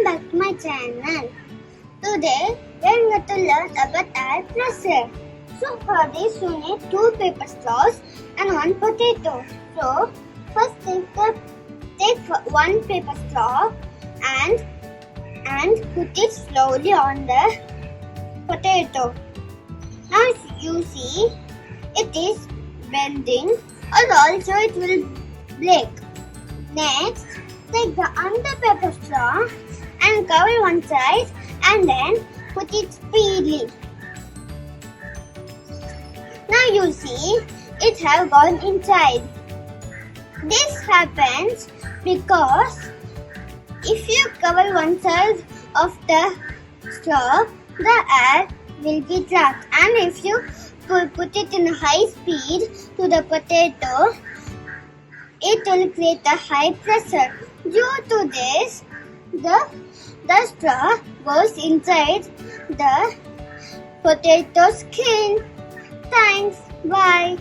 back to my channel. Today we are going to learn about air pressure. So for this you need 2 paper straws and 1 potato. So first take 1 paper straw and put it slowly on the potato. Now you see it is bending or also it will break. Next, take the other paper straw and cover one side and then put it speedily. Now you see it have gone inside. This happens because if you cover one side of the straw, the air will be trapped, and if you put it in high speed to the potato, it will create a high pressure. Due to this, the straw goes inside the potato skin. Thanks. Bye.